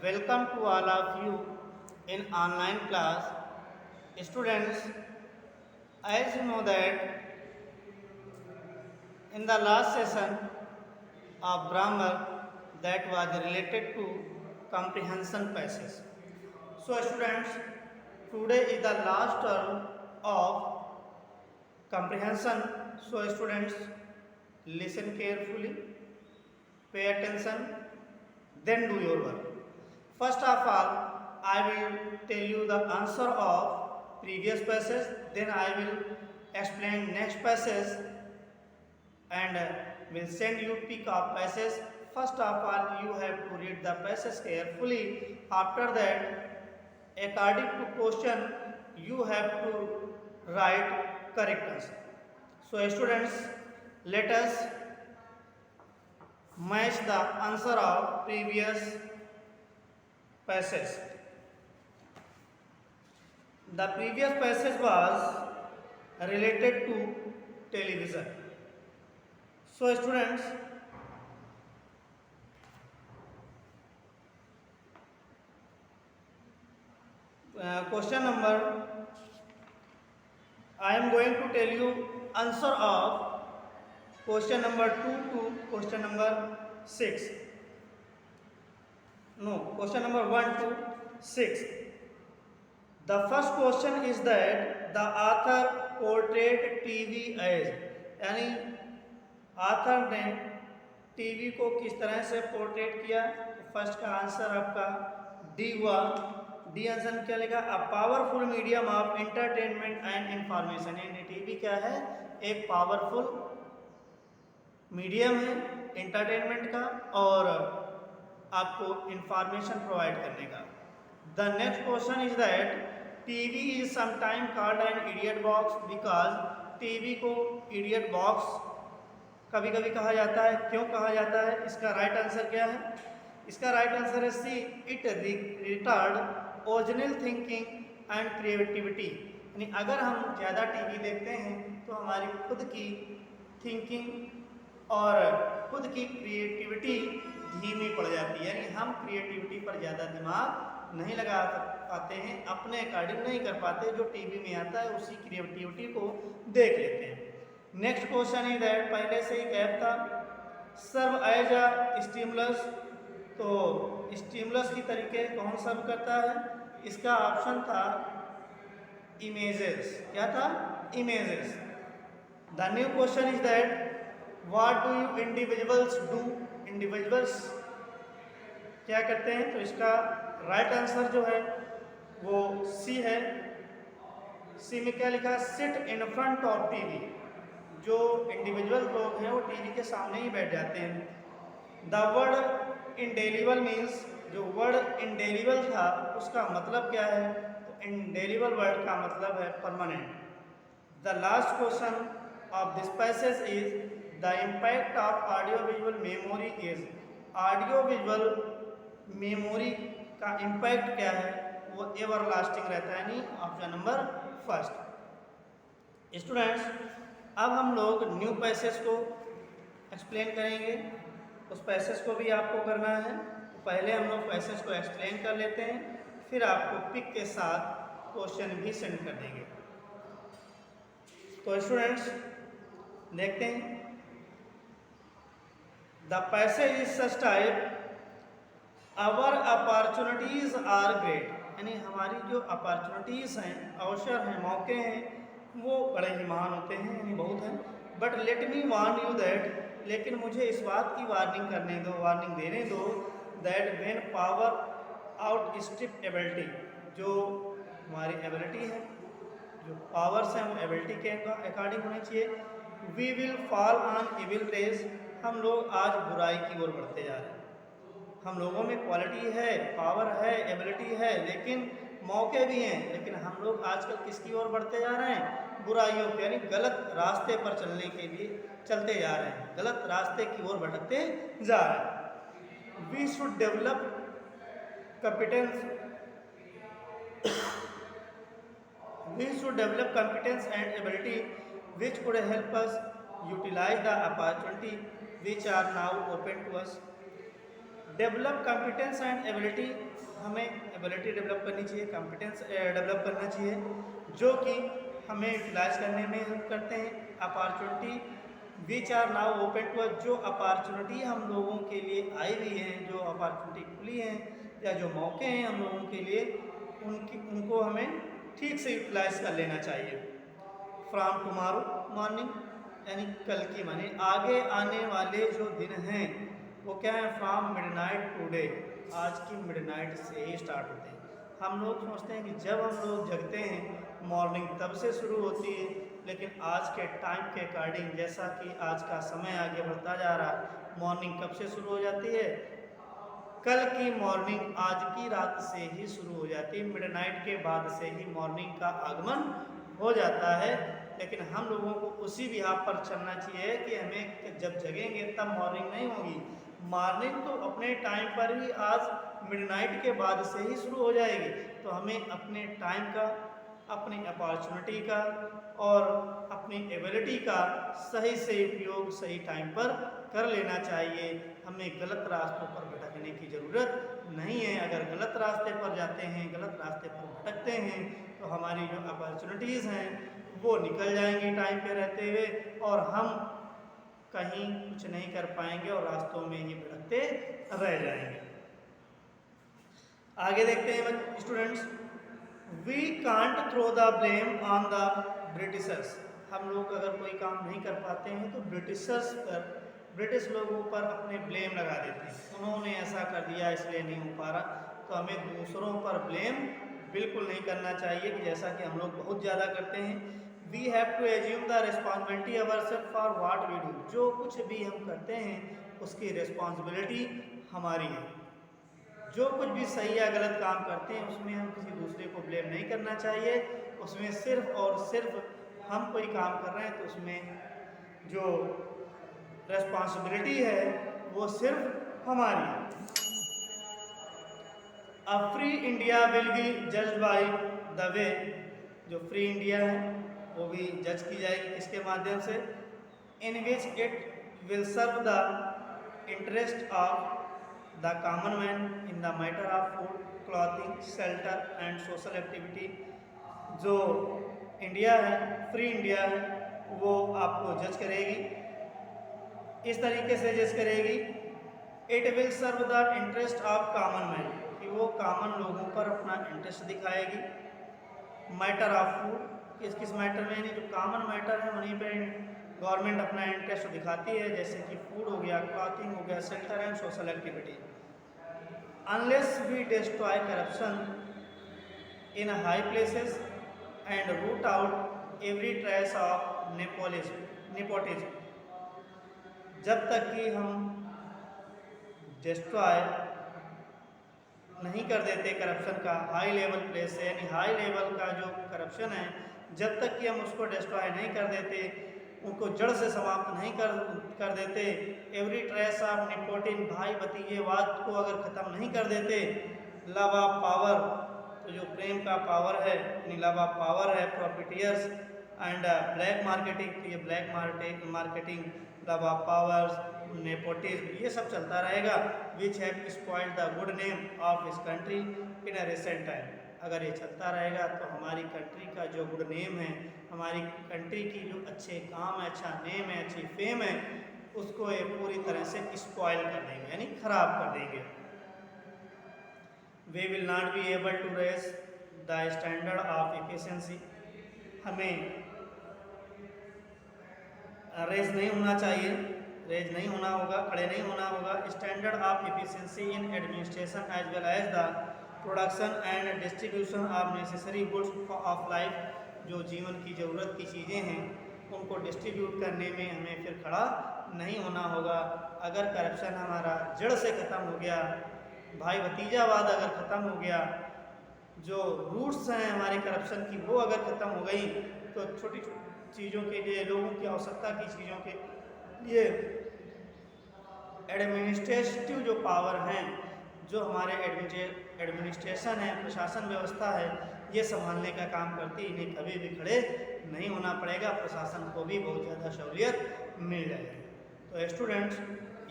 Welcome to all of you in online class. Students, as you know that in the last session of grammar that was related to comprehension passage. So students, today is the last term of comprehension. So students, listen carefully, pay attention, then do your work. First of all, I will tell you the answer of previous passage, then I will explain next passage and will send you pick of passage. First of all, you have to read the passage carefully. After that, according to question, you have to write correct answer. So students, let us match the answer of previous passage. The previous passage was related to television. So students, question number, I am going to tell you answer of question number 2 to question number 6. No, question number 1 to 6. The first question is that the author portrayed TV as, यानी author ने TV को किस तरह से portrait किया। तो first का answer आपका डी हुआ। डी आंसर क्या लिखा, a powerful medium of entertainment and information. यानी टीवी क्या है, एक पावरफुल मीडियम है एंटरटेनमेंट का और आपको इंफॉर्मेशन प्रोवाइड करने का। The next question is that TV is sometime called an idiot box because TV को इडियट बॉक्स कभी कभी कहा जाता है। क्यों कहा जाता है, इसका राइट आंसर क्या है, इसका राइट आंसर है C, it retard original thinking and creativity. यानी अगर हम ज़्यादा टीवी देखते हैं तो हमारी खुद की थिंकिंग और खुद की क्रिएटिविटी धीमी पड़ जाती है। यानी हम क्रिएटिविटी पर ज़्यादा दिमाग नहीं लगा पाते हैं, अपने अकॉर्डिंग नहीं कर पाते, जो टीवी में आता है उसी क्रिएटिविटी को देख लेते हैं। नेक्स्ट क्वेश्चन इज दैट, पहले से ही गैप था, सर्व एज अ स्टिमुलस। तो स्टिमुलस की तरीके कौन सर्व करता है, इसका ऑप्शन था इमेजेस। क्या था, images. The new question is that what do you individuals do. Individuals क्या करते हैं, तो इसका राइट आंसर जो है वो सी है। सी में क्या लिखा, sit in front of TV. जो इंडिविजुअल लोग हैं वो टीवी के सामने ही बैठ जाते हैं। द वर्ड इंडेलिबल मीन्स, जो वर्ड इंडेलिबल था उसका मतलब क्या है, तो इंडेलिबल वर्ड का मतलब है permanent. The last question of this passage is the impact of audio visual memory is. Audio visual memory का इम्पैक्ट क्या है, वो एवर लास्टिंग रहता है, यानी ऑप्शन नंबर फर्स्ट। स्टूडेंट्स, अब हम लोग न्यू पैसेज को एक्सप्लेन करेंगे। उस पैसेज को भी आपको करना है, तो पहले हम लोग पैसेज को एक्सप्लेन कर लेते हैं, फिर आपको पिक के साथ क्वेश्चन भी सेंड कर देंगे। तो स्टूडेंट्स देखते हैं, the passage is such type, our opportunities are great. यानी हमारी जो अपॉर्चुनिटीज़ हैं, अवसर हैं, मौके हैं, वो बड़े ही महान होते हैं, यानी बहुत हैं। But let me warn you that, लेकिन मुझे इस बात की वार्निंग करने दो, वार्निंग देने दो, that when power out strip ability, जो हमारी एबिलिटी है, जो पावर्स हैं वो एबिलिटी के अकॉर्डिंग होनी चाहिए। We will fall on evil race, हम लोग आज बुराई की ओर बढ़ते जा रहे हैं। हम लोगों में क्वालिटी है, पावर है, एबिलिटी है, लेकिन मौके भी हैं, लेकिन हम लोग आजकल किसकी ओर बढ़ते जा रहे हैं, बुराइयों के, यानी गलत रास्ते पर चलने के लिए चलते जा रहे हैं, गलत रास्ते की ओर भटकते जा रहे हैं। We should develop competence we should develop competence and ability which could help us utilize the opportunity which are now open to us. Develop competence and ability, हमें एबिलिटी डेवलप करनी चाहिए, कॉम्पिटेंस डेवलप करना चाहिए, जो कि हमें utilise करने में हेल्प करते हैं। Opportunity which are now open to us, जो अपॉर्चुनिटी हम लोगों के लिए आई हुई हैं, जो अपॉर्चुनिटी खुली हैं या जो मौके हैं हम लोगों के लिए, उनको हमें ठीक से यूटिलाइज कर लेना चाहिए। फ्रॉम टुमारो मॉर्निंग, यानी कल की माने आगे आने वाले जो दिन हैं वो क्या है, फ्रॉम मिडनाइट टुडे, आज की मिडनाइट से ही स्टार्ट होते हैं। हम लोग सोचते हैं कि जब हम लोग जगते हैं मॉर्निंग तब से शुरू होती है, लेकिन आज के टाइम के अकॉर्डिंग, जैसा कि आज का समय आगे बढ़ता जा रहा है, मॉर्निंग कब से शुरू हो जाती है, कल की मॉर्निंग आज की रात से ही शुरू हो जाती है, मिडनाइट के बाद से ही मॉर्निंग का आगमन हो जाता है। लेकिन हम लोगों को उसी बिहाफ पर चलना चाहिए कि हमें जब जगेंगे तब मॉर्निंग नहीं होगी, मॉर्निंग तो अपने टाइम पर ही आज मिडनाइट के बाद से ही शुरू हो जाएगी। तो हमें अपने टाइम का, अपनी अपॉर्चुनिटी का और अपनी एबिलिटी का सही से उपयोग सही टाइम पर कर लेना चाहिए। हमें गलत रास्तों पर भटकने की ज़रूरत नहीं है। अगर गलत रास्ते पर जाते हैं, गलत रास्ते पर भटकते हैं, तो हमारी जो अपॉर्चुनिटीज़ हैं वो निकल जाएंगी टाइम पे रहते हुए, और हम कहीं कुछ नहीं कर पाएंगे और रास्तों में ही भटकते रह जाएंगे। आगे देखते हैं students, we can't throw the blame on the Britishers. हम लोग अगर कोई काम नहीं कर पाते हैं तो ब्रिटिशर्स पर, ब्रिटिश लोगों पर अपने ब्लेम लगा देते हैं, उन्होंने ऐसा कर दिया इसलिए नहीं हो पा रहा। तो हमें दूसरों पर ब्लेम बिल्कुल नहीं करना चाहिए, कि जैसा कि हम लोग बहुत ज़्यादा करते हैं। We have to assume the responsibility ourself for what we do. जो कुछ भी हम करते हैं उसकी रिस्पॉन्सिबिलिटी हमारी है। जो कुछ भी सही या गलत काम करते हैं उसमें हम किसी दूसरे को ब्लेम नहीं करना चाहिए। उसमें सिर्फ और सिर्फ हम कोई काम कर रहे हैं तो उसमें जो रिस्पॉन्सिबिलिटी है वो सिर्फ हमारी है। A free India will be judged by the way, जो फ्री इंडिया है वो भी जज की जाएगी किसके माध्यम से, in which it will serve the interest of the common man in the matter of food, clothing, shelter and social activity. जो इंडिया है, फ्री इंडिया है, वो आपको जज करेगी, इस तरीके से जज करेगी, it will serve the interest of common man, कि वो कॉमन लोगों पर अपना इंटरेस्ट दिखाएगी। मैटर ऑफ फूड, किस किस मैटर में, यानी जो कॉमन मैटर है वहीं पर गवर्नमेंट अपना इंटरेस्ट दिखाती है, जैसे कि फूड हो गया, क्लॉथिंग हो गया, shelter and social activity. Unless we destroy corruption in high places and root out every trace of nepotism, जब तक कि हम डिस्ट्रॉय नहीं कर देते करप्शन का हाई लेवल प्लेस से, यानी हाई लेवल का जो करप्शन है, जब तक कि हम उसको डिस्ट्रॉय नहीं कर देते, उनको जड़ से समाप्त नहीं कर देते, एवरी ट्रेस ऑफ निपोटिन, भाई भतीजेवाद को अगर ख़त्म नहीं कर देते, लव ऑफ पावर, तो जो प्रेम का पावर है, यानी लव ऑफ पावर है, प्रॉफिटियर्स एंड ब्लैक मार्केटिंग, तो ये black marketing, love of powers, nepotism, ये सब चलता रहेगा, which have spoiled the good name of his country in a recent time. अगर ये चलता रहेगा तो हमारी कंट्री का जो गुड नेम है, हमारी कंट्री की जो अच्छे काम है, अच्छा नेम है, अच्छी फेम है, उसको ये पूरी तरह से स्पॉइल कर देंगे, यानी खराब कर देंगे। We will not be able to raise the standard of efficiency, हमें रेज नहीं होना चाहिए, रेज नहीं होना होगा, खड़े नहीं होना होगा। Standard of efficiency in administration as well as the production and distribution of necessary goods of life, जो जीवन की ज़रूरत की चीज़ें हैं उनको डिस्ट्रीब्यूट करने में हमें फिर खड़ा नहीं होना होगा। अगर करप्शन हमारा जड़ से ख़त्म हो गया, भाई भतीजावाद अगर ख़त्म हो गया, जो रूट्स हैं हमारे करप्शन की वो अगर ख़त्म हो गई, तो छोटी छोटी चीज़ों के लिए, लोगों की आवश्यकता की चीज़ों के लिए एडमिनिस्ट्रेटिव जो पावर हैं, जो हमारे एडमिनिस्ट्रेशन है, प्रशासन व्यवस्था है, ये संभालने का काम करती, इन्हें कभी भी खड़े नहीं होना पड़ेगा, प्रशासन को भी बहुत ज़्यादा सहूलियत मिल जाएगी। तो स्टूडेंट्स,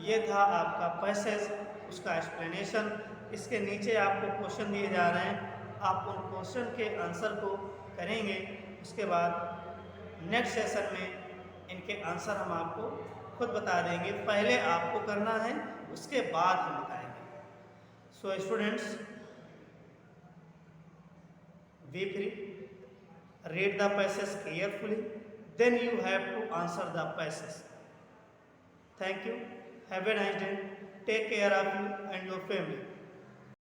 ये था आपका पैसेज उसका एक्सप्लेनेशन। इसके नीचे आपको क्वेश्चन दिए जा रहे हैं, आप उन क्वेश्चन के आंसर को करेंगे। उसके बाद नेक्स्ट सेशन में इनके आंसर हम आपको खुद बता देंगे, पहले आपको करना है उसके बाद हम बताएंगे। So students, B free, read the passage carefully, then you have to answer the passage. Thank you. Have a nice day. Take care of you and your family.